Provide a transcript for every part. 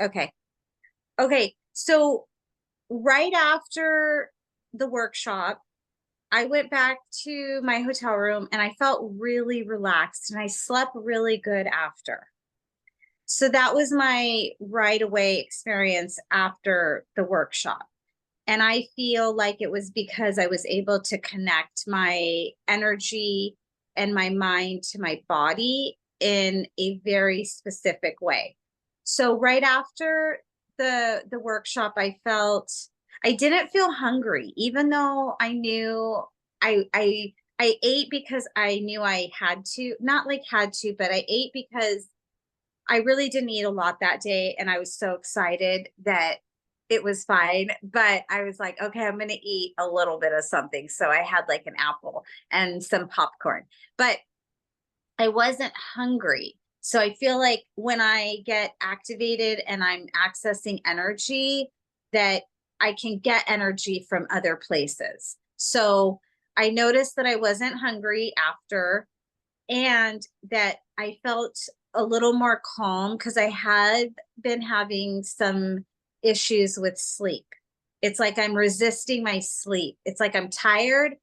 Okay. Okay. So right after the workshop, I went back to my hotel room and I felt really relaxed and I slept really good after. So that was my right away experience after the workshop. And I feel like it was because I was able to connect my energy and my mind to my body in a very specific way. So right after the workshop, I didn't feel hungry, even though I knew I ate because I knew I had to, not like had to, but I ate because I really didn't eat a lot that day. And I was so excited that it was fine. But I was like, okay, I'm going to eat a little bit of something. So I had like an apple and some popcorn, but I wasn't hungry. So I feel like when I get activated and I'm accessing energy, that I can get energy from other places. So I noticed that I wasn't hungry after and that I felt a little more calm because I had been having some issues with sleep. It's like I'm resisting my sleep. It's like I'm tired,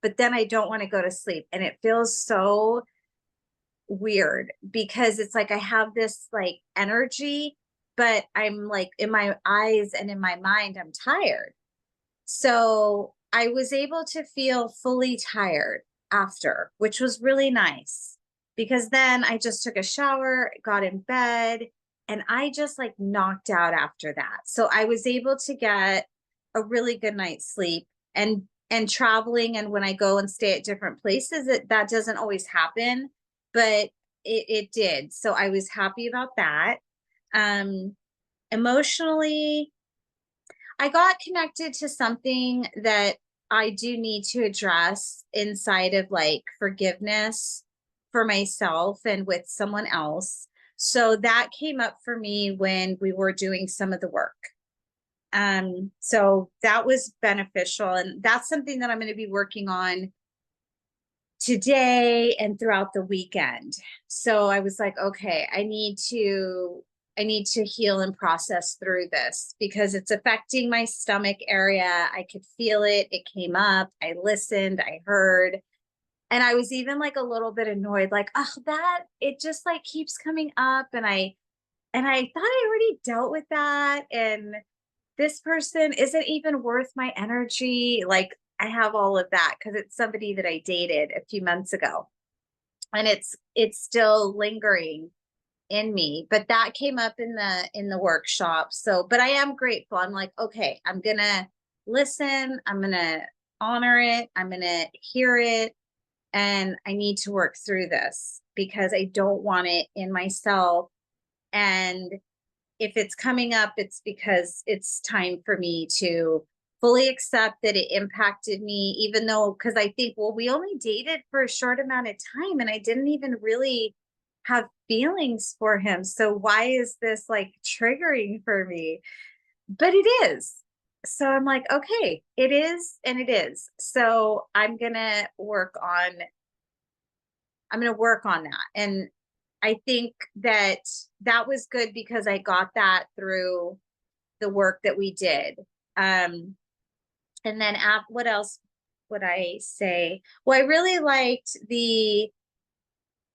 but then I don't want to go to sleep. And it feels so weird because it's like I have this like energy, but I'm like in my eyes and in my mind, I'm tired. So I was able to feel fully tired after, which was really nice because then I just took a shower, got in bed, and I just like knocked out after that. So I was able to get a really good night's sleep and traveling and when I go and stay at different places, that doesn't always happen, but it did. So I was happy about that. Um, Emotionally, I got connected to something that I do need to address inside of like forgiveness for myself and with someone else. So that came up for me when we were doing some of the work. So that was beneficial. And that's something that I'm going to be working on today and throughout the weekend. So I was like, okay, I need to heal and process through this because it's affecting my stomach area. I could feel it. It came up. I listened, I heard, and I was even like a little bit annoyed, like, oh, that it just like keeps coming up. And I thought I already dealt with that. And this person isn't even worth my energy. Like I have all of that because it's somebody that I dated a few months ago. And it's still lingering in me, but that came up in the workshop. So but I am grateful. I'm like, okay, I'm gonna listen, I'm gonna honor it, I'm gonna hear it, and I need to work through this because I don't want it in myself. And if it's coming up, it's because it's time for me to fully accept that it impacted me, even though, because I think, well, we only dated for a short amount of time and I didn't even really have feelings for him. So why is this like triggering for me? But it is. So I'm like, okay, it is and it is. So I'm going to work on that. And I think that that was good because I got that through the work that we did. Um, and then what else would I say? Well, I really liked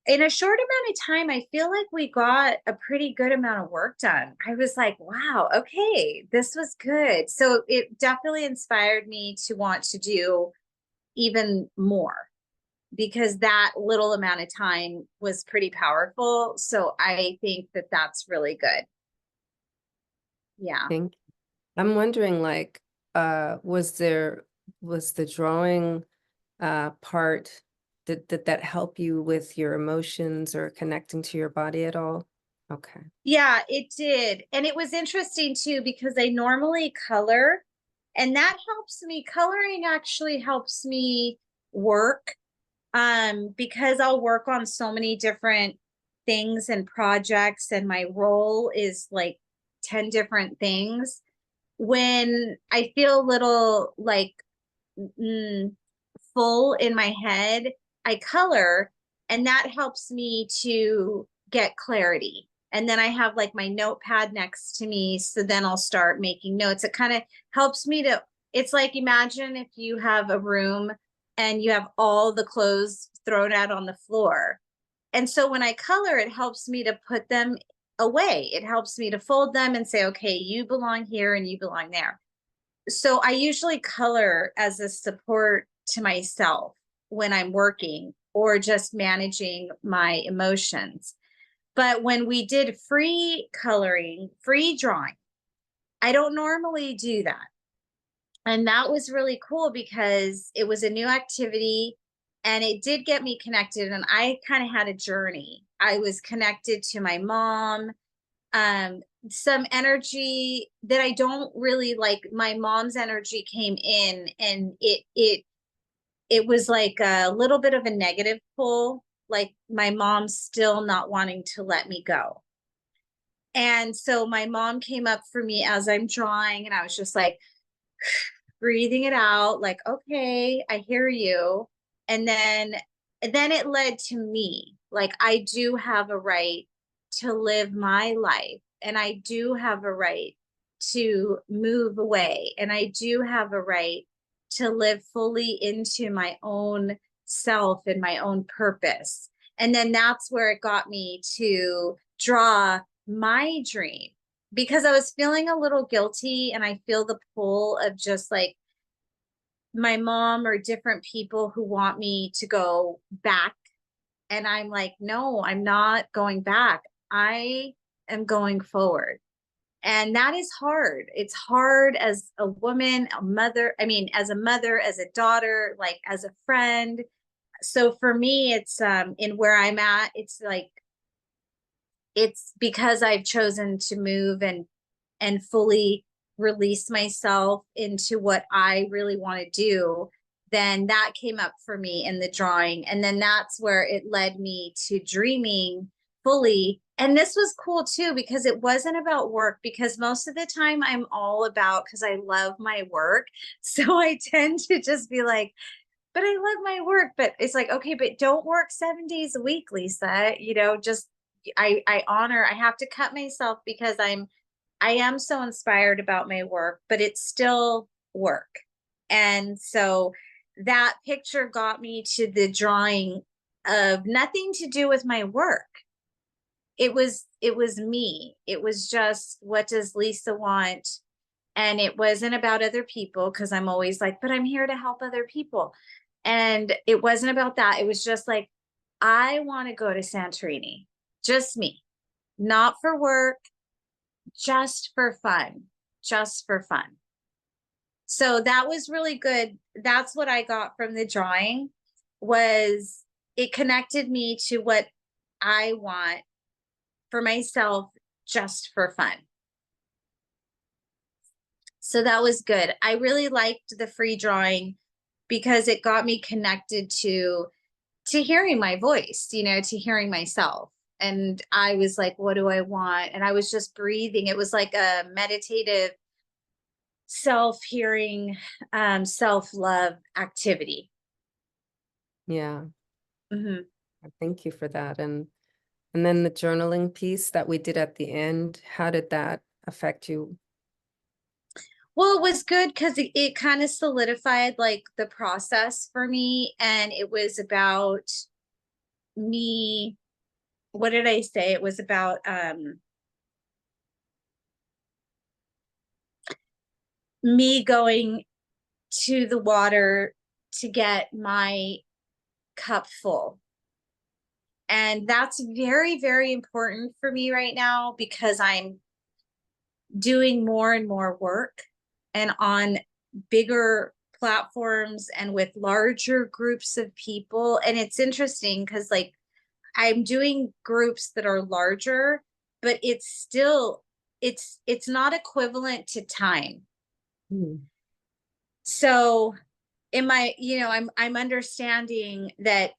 in a short amount of time, I feel like we got a pretty good amount of work done. I was like, wow, okay, this was good. So it definitely inspired me to want to do even more because that little amount of time was pretty powerful. So I think that that's really good. Yeah. Think I'm wondering, like, was the drawing part, did that help you with your emotions or connecting to your body at all? Okay. Yeah, it did. And it was interesting too, because I normally color, and that helps me. Coloring actually helps me work. Because I'll work on so many different things and projects, and my role is like 10 different things. When I feel a little like mm, full in my head, I color, and that helps me to get clarity And then I have like my notepad next to me. So then I'll start making notes. It kind of helps me to, it's like, imagine if you have a room and you have all the clothes thrown out on the floor. And so when I color, it helps me to put them away. It helps me to fold them and say, okay, you belong here and you belong there. So I usually color as a support to myself when I'm working or just managing my emotions. But when we did free coloring, free drawing, I don't normally do that. And that was really cool because it was a new activity and it did get me connected. And I kind of had a journey. I was connected to my mom, some energy that I don't really like. My mom's energy came in and it was like a little bit of a negative pull, like my mom still not wanting to let me go. And so my mom came up for me as I'm drawing, and I was just like breathing it out, like, okay, I hear you. And then it led to me. Like, I do have a right to live my life, and I do have a right to move away, and I do have a right to live fully into my own self and my own purpose. And then that's where it got me to draw my dream, because I was feeling a little guilty, and I feel the pull of just like my mom or different people who want me to go back. And I'm like, no, I'm not going back. I am going forward. And that is hard. It's hard as a woman, a mother, I mean, as a mother, as a daughter, like as a friend. So for me, it's in where I'm at, it's like, it's because I've chosen to move and fully release myself into what I really want to do. Then that came up for me in the drawing. And then that's where it led me to dreaming fully. And this was cool too, because it wasn't about work, because most of the time I'm all about, because I love my work. So I tend to just be like, but I love my work. But it's like, okay, but don't work 7 days a week, Lisa. You know, just I honor, I have to cut myself because I am so inspired about my work, but it's still work. And so that picture got me to the drawing of nothing to do with my work. It was me. It was just, what does Lisa want? And it wasn't about other people, because I'm always like, but I'm here to help other people. And it wasn't about that. It was just like, I want to go to Santorini, just me, not for work, just for fun, just for fun. So that was really good. That's what I got from the drawing, was it connected me to what I want for myself, just for fun. So that was good. I really liked the free drawing because it got me connected to hearing my voice, you know, to hearing myself. And I was like, what do I want? And I was just breathing. It was like a meditative self-hearing, self-love activity. Yeah. Mhm. Thank you for that. And then the journaling piece that we did at the end, how did that affect you? Well, it was good because it kind of solidified like the process for me. And it was about me. What did I say? It was about me going to the water to get my cup full. And that's very, very important for me right now, because I'm doing more and more work and on bigger platforms and with larger groups of people. And it's interesting because like I'm doing groups that are larger, but it's still, it's not equivalent to time. Hmm. So am I, you know, I'm understanding that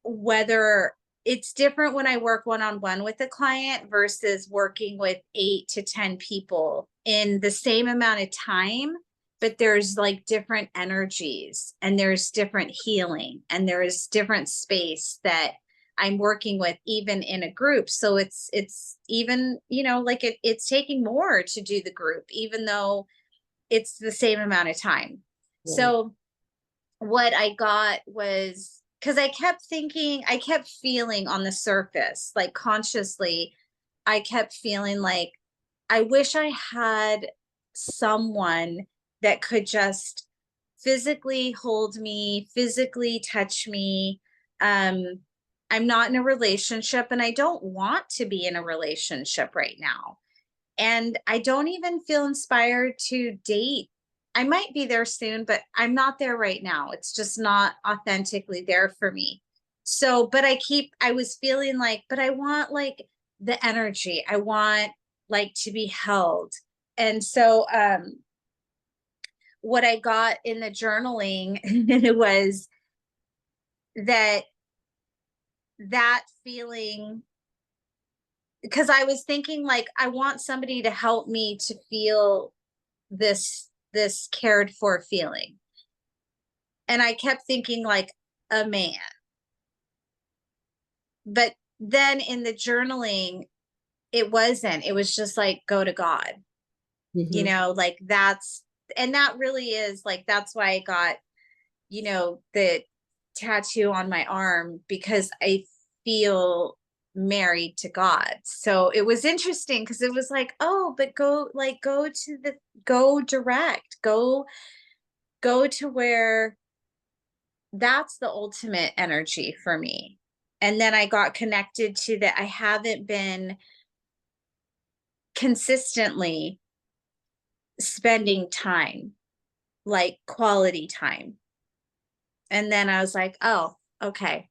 whether it's different when I work one-on-one with a client versus working with 8 to 10 people in the same amount of time, but there's like different energies and there's different healing and there's different space that I'm working with, even in a group. So it's even, like it's taking more to do the group, even though it's the same amount of time. Right. So what I got was, because I kept feeling on the surface, like consciously, I kept feeling like I wish I had someone that could just physically hold me, physically touch me. Um, I'm not in a relationship and I don't want to be in a relationship right now. And I don't even feel inspired to date. I might be there soon, but I'm not there right now. It's just not authentically there for me. So, but I was feeling like, but I want like the energy. I want like to be held. And so, what I got in the journaling was that that feeling, because I was thinking like I want somebody to help me to feel this cared for feeling. And I kept thinking like a man. But then in the journaling, it wasn't. It was just like go to God. Mm-hmm. Like and that really is like that's why I got, the tattoo on my arm, because I feel married to God. So it was interesting because it was like, oh, but go direct, go to where that's the ultimate energy for me. And then I got connected to that. I haven't been consistently spending time, like quality time. And then I was like, oh, okay.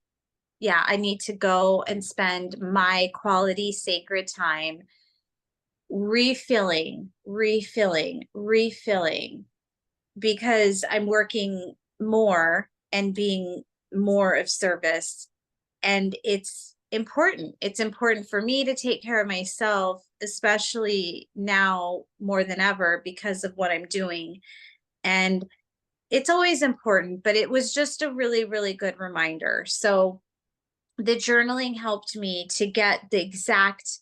Yeah, I need to go and spend my quality sacred time refilling, because I'm working more and being more of service. And it's important for me to take care of myself, especially now more than ever because of what I'm doing. And it's always important, but it was just a really, really good reminder. So the journaling helped me to get the exact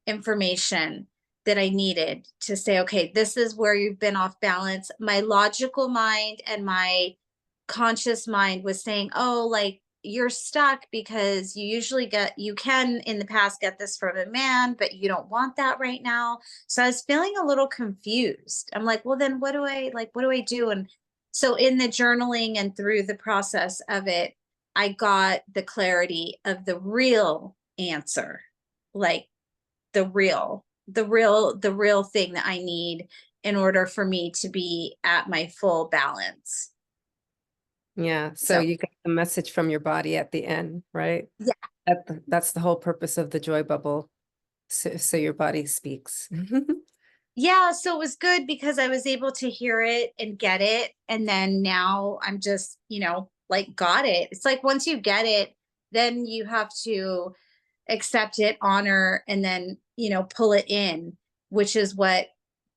information that I needed to say, okay, this is where you've been off balance. My logical mind and my conscious mind was saying, oh, like you're stuck because you can in the past get this from a man, but you don't want that right now. So I was feeling a little confused. I'm like, well, then what do I do? And so in the journaling and through the process of it, I got the clarity of the real answer, like the real thing that I need in order for me to be at my full balance. Yeah. So So you get the message from your body at the end, right? yeah. That's the whole purpose of the joy bubble. So your body speaks. Yeah, so it was good because I was able to hear it and get it. And then now I'm just, like got it. It's like once you get it, then you have to accept it, honor, and then, pull it in, which is what,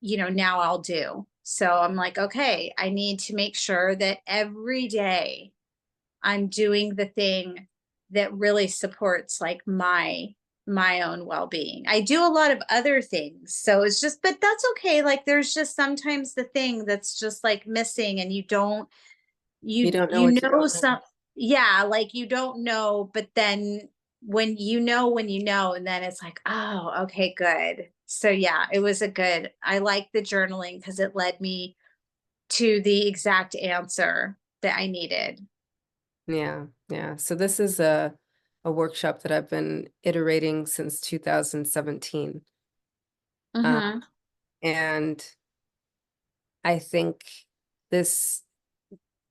now I'll do. So I'm like, okay, I need to make sure that every day I'm doing the thing that really supports like my own well-being. I do a lot of other things. So it's just, but that's okay. Like there's just sometimes the thing that's just like missing and you don't You you don't know you what you know don't know. some yeah, like you don't know, but then when you know, and then it's like, oh, okay, good. So yeah, it was I like the journaling because it led me to the exact answer that I needed. Yeah, yeah. So this is a workshop that I've been iterating since 2017. Um, Mm-hmm. and I think this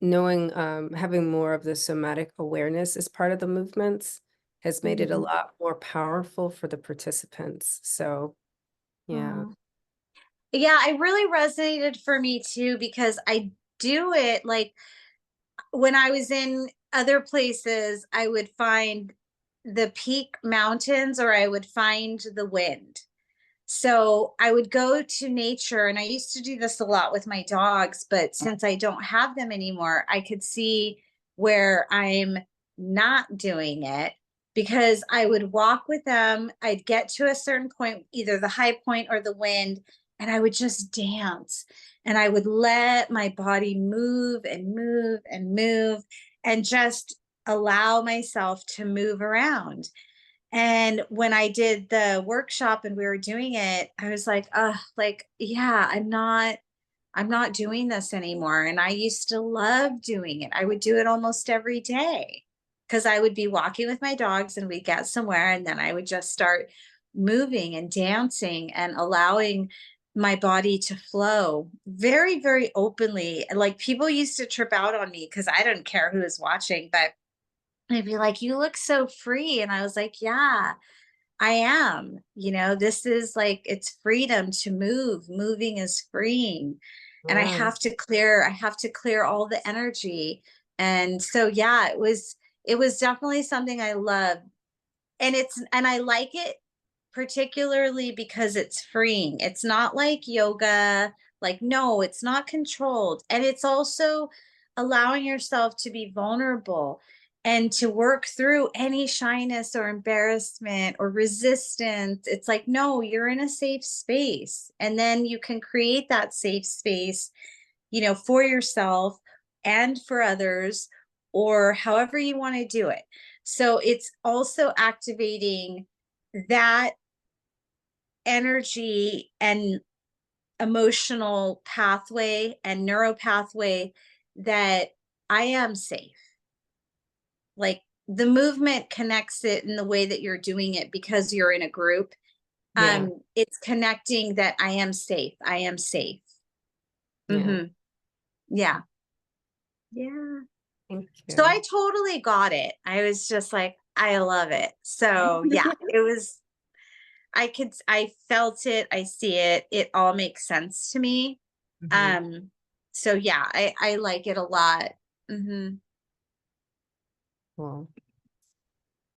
knowing having more of the somatic awareness as part of the movements has made it a Mm-hmm. lot more powerful for the participants. So yeah. Yeah, it really resonated for me too because I do it like when I was in other places, I would find the peak mountains or I would find the wind. So I would go to nature, and I used to do this a lot with my dogs, but since I don't have them anymore, I could see where I'm not doing it. because I would walk with them. I'd get to a certain point, either the high point or the wind, and I would just dance. And I would let my body move and move and move and just allow myself to move around. And when I did the workshop and we were doing it, I was like, like, yeah, I'm not doing this anymore. And I used to love doing it. I would do it almost every day because I would be walking with my dogs and we'd get somewhere and then I would just start moving and dancing and allowing my body to flow very, very openly. Like people used to trip out on me because I didn't care who was watching, but they'd be like, you look so free. And I was like, yeah, I am. This is like, it's freedom to move. Moving is freeing. And Wow. I have to clear all the energy. And so, yeah, it was definitely something I love. And I like it particularly because it's freeing. It's not like yoga, like, no, it's not controlled. And it's also allowing yourself to be vulnerable and to work through any shyness or embarrassment or resistance. It's like, no, you're in a safe space. And then you can create that safe space, for yourself and for others, or however you want to do it. So it's also activating that energy and emotional pathway and neuro pathway that I am safe. Like the movement connects it in the way that you're doing it because you're in a group. Yeah. It's connecting that I am safe. I am safe. Yeah. Yeah. Yeah. Thank So you. I totally got it. I was just like, I love it. So yeah, it was, I felt it, I see it, it all makes sense to me. Mhm. Um, so yeah, I like it a lot. Cool.